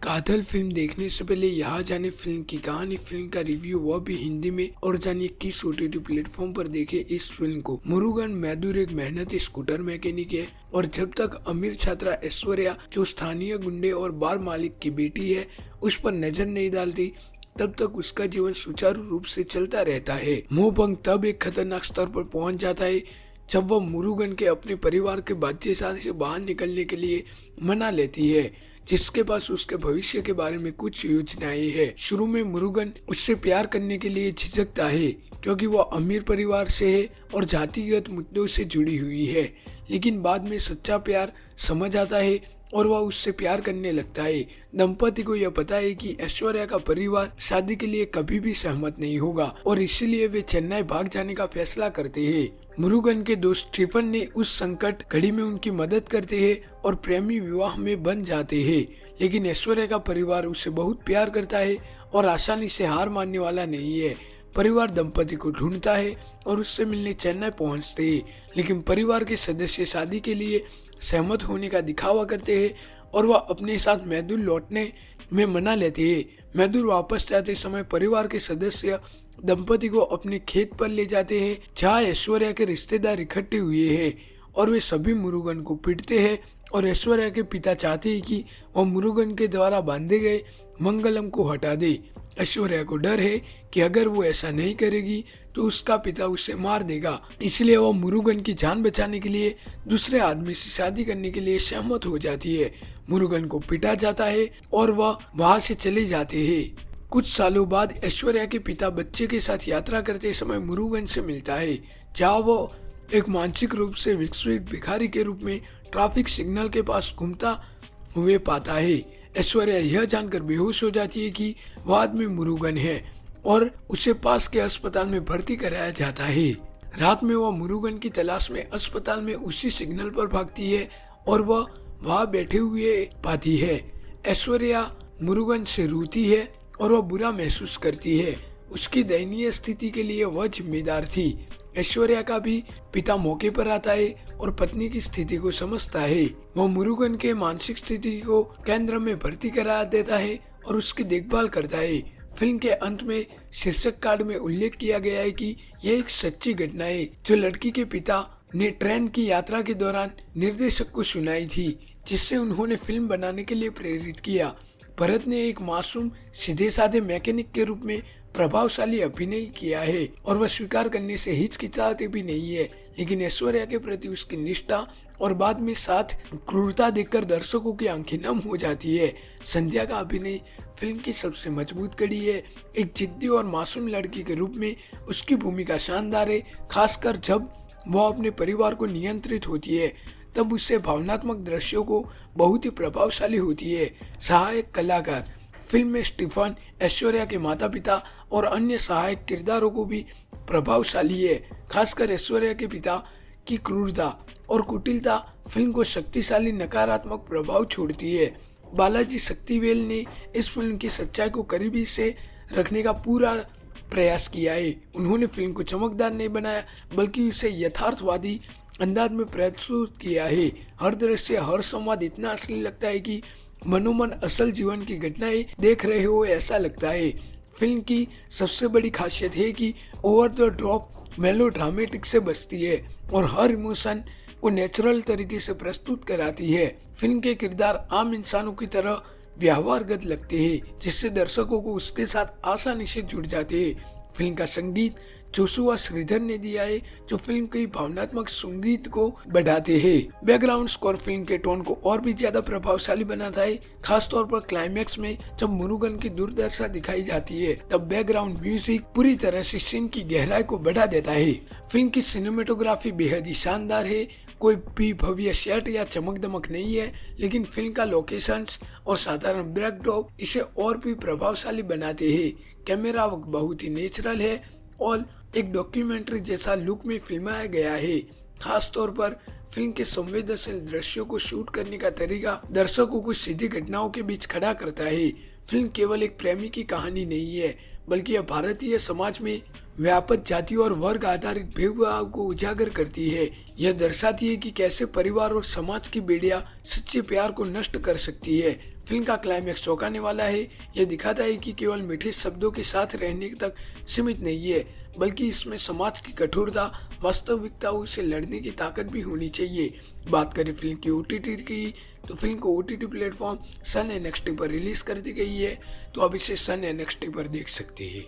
काथल film देखने से पहले यहाँ जाने फिल्म की कहानी, फिल्म का रिव्यू, वह भी हिंदी में, और जानिए किस OTT प्लेटफॉर्म पर देखे इस फिल्म को। मुरुगन मैथुर एक मेहनती स्कूटर मैकेनिक है और जब तक अमीर छात्रा ऐश्वर्या, जो स्थानीय गुंडे और बार मालिक की बेटी है, उस पर नजर नहीं डालती, तब तक उसका जीवन सुचारू रूप से चलता रहता है। मोहभंग तब एक खतरनाक स्तर पर पहुंच जाता है जब वह मुरुगन के अपने परिवार के बाध्यशाली से बाहर निकलने के लिए मना लेती है, जिसके पास उसके भविष्य के बारे में कुछ योजनाएं है। शुरू में मुरुगन उससे प्यार करने के लिए झिझकता है क्योंकि वह अमीर परिवार से है और जातिगत मुद्दों से जुड़ी हुई है, लेकिन बाद में सच्चा प्यार समझ आता है और वह उससे प्यार करने लगता है। दंपति को यह पता है कि ऐश्वर्या का परिवार शादी के लिए कभी भी सहमत नहीं होगा और इसीलिए वे चेन्नई भाग जाने का फैसला करते हैं। मुरुगन के दोस्त स्टीफन ने उस संकट घड़ी में उनकी मदद करते हैं और प्रेमी विवाह में बन जाते हैं, लेकिन ऐश्वर्या का परिवार उसे बहुत प्यार करता है और आसानी से हार मानने वाला नहीं है। परिवार दंपति को ढूंढता है और उससे मिलने चेन्नई पहुंचते हैं, लेकिन परिवार के सदस्य शादी के लिए सहमत होने का दिखावा करते हैं और वह अपने साथ मैथुर लौटने में मना लेते हैं। मैथुर वापस जाते समय परिवार के सदस्य दंपति को अपने खेत पर ले जाते हैं जहाँ ऐश्वर्या के रिश्तेदार इकट्ठे हुए हैं और वे सभी मुरुगन को पीटते हैं और ऐश्वर्या के पिता चाहते हैं कि वह मुरुगन के द्वारा बांधे गए मंगलम को हटा दे। ऐश्वर्या को डर है कि अगर वो ऐसा नहीं करेगी तो उसका पिता उसे मार देगा, इसलिए वह मुरुगन की जान बचाने के लिए दूसरे आदमी से शादी करने के लिए सहमत हो जाती है। मुरुगन को पीटा जाता है और वह वहां से चले जाते हैं। कुछ सालों बाद ऐश्वर्या के पिता बच्चे के साथ यात्रा करते समय मुरुगन से मिलता है, जहाँ वो एक मानसिक रूप से विकसित भिखारी के रूप में ट्रैफिक सिग्नल के पास घूमता हुए पाता है। ऐश्वर्या यह जानकर बेहोश हो जाती है कि वह आदमी मुरुगन है और उसे पास के अस्पताल में भर्ती कराया जाता है। रात में वह मुरुगन की तलाश में अस्पताल में उसी सिग्नल पर भागती है और वह वहां बैठे हुए पाती है। ऐश्वर्या मुरुगन से रोती है और वह बुरा महसूस करती है। उसकी दयनीय स्थिति के लिए वह जिम्मेदार थी। ऐश्वर्या का भी पिता मौके पर आता है और पत्नी की स्थिति को समझता है। वह मुरुगन के मानसिक स्थिति को केंद्र में भर्ती करा देता है और उसकी देखभाल करता है। फिल्म के अंत में शीर्षक कार्ड में उल्लेख किया गया है कि यह एक सच्ची घटना है जो लड़की के पिता ने ट्रेन की यात्रा के दौरान निर्देशक को सुनाई थी, जिससे उन्होंने फिल्म बनाने के लिए प्रेरित किया। भरत ने एक मासूम सीधे साधे मैकेनिक के रूप में प्रभावशाली अभिनय किया है और वह स्वीकार करने से हिचकिचाते भी नहीं है, लेकिन ऐश्वर्या के प्रति उसकी निष्ठा और बाद में साथ क्रूरता देखकर दर्शकों की आंखें नम हो जाती है। संध्या का अभिनय फिल्म की सबसे मजबूत कड़ी है। एक जिद्दी और मासूम लड़की के रूप में उसकी भूमिका शानदार है, खासकर जब वह अपने परिवार को नियंत्रित होती है, तब उससे भावनात्मक दृश्यों को बहुत ही प्रभावशाली होती है। सहायक कलाकार फिल्म में स्टीफन, ऐश्वर्या के माता पिता और अन्य सहायक किरदारों को भी प्रभावशाली है। खासकर ऐश्वर्या के पिता की क्रूरता और कुटिलता फिल्म को शक्तिशाली नकारात्मक प्रभाव छोड़ती है। बालाजी शक्तिवेल ने इस फिल्म की सच्चाई को करीबी से रखने का पूरा प्रयास किया है। उन्होंने फिल्म को चमकदार नहीं बनाया बल्कि उसे यथार्थवादी अंदाज में प्रस्तुत किया है। हर दृश्य, हर संवाद इतना असली लगता है कि मनोमन असल जीवन की घटनाएं देख रहे हो ऐसा लगता है। फिल्म की सबसे बड़ी खासियत है कि ओवर द ड्रॉप मेलोड्रामेटिक से बचती है और हर इमोशन को नेचुरल तरीके से प्रस्तुत कराती है। फिल्म के किरदार आम इंसानों की तरह व्यवहारगत लगते हैं, जिससे दर्शकों को उसके साथ आसानी से जुड़ जाते हैं। फिल्म का संगीत जोशुआ श्रीधर ने दिया है, जो फिल्म की भावनात्मक संगीत को बढ़ाते हैं। बैकग्राउंड स्कोर फिल्म के टोन को और भी ज्यादा प्रभावशाली बनाता है, खासतौर पर क्लाइमैक्स में जब मुरुगन की दुर्दशा दिखाई जाती है, तब बैकग्राउंड म्यूजिक पूरी तरह से सीन की गहराई को बढ़ा देता है। फिल्म की सिनेमेटोग्राफी बेहद ही शानदार है। कोई भी भव्य सेट या चमक दमक नहीं है, लेकिन फिल्म का लोकेशंस और साधारण बैकड्रॉप इसे और भी प्रभावशाली बनाते हैं। कैमरा वर्क बहुत ही नेचुरल है और एक डॉक्यूमेंट्री जैसा लुक में फिल्माया गया है। खास तौर पर फिल्म के संवेदनशील दृश्यों को शूट करने का तरीका दर्शकों को सीधी घटनाओं के बीच खड़ा करता है। फिल्म केवल एक प्रेमी की कहानी नहीं है, बल्कि यह भारतीय समाज में व्यापक जाति और वर्ग आधारित भेदभाव को उजागर करती है। यह दर्शाती है कि कैसे परिवार और समाज की बेड़ियां सच्चे प्यार को नष्ट कर सकती है। फिल्म का क्लाइमैक्स चौंकाने वाला है। यह दिखाता है कि केवल मीठे शब्दों के साथ रहने तक सीमित नहीं है, बल्कि इसमें समाज की कठोरता, वास्तविकताओं से लड़ने की ताकत भी होनी चाहिए। बात करें फिल्म की ओटीटी की, तो फिल्म को ओटीटी प्लेटफॉर्म सन एनएक्सटी पर रिलीज कर दी गई है, तो अब इसे सन एनएक्सटी पर देख सकते हैं।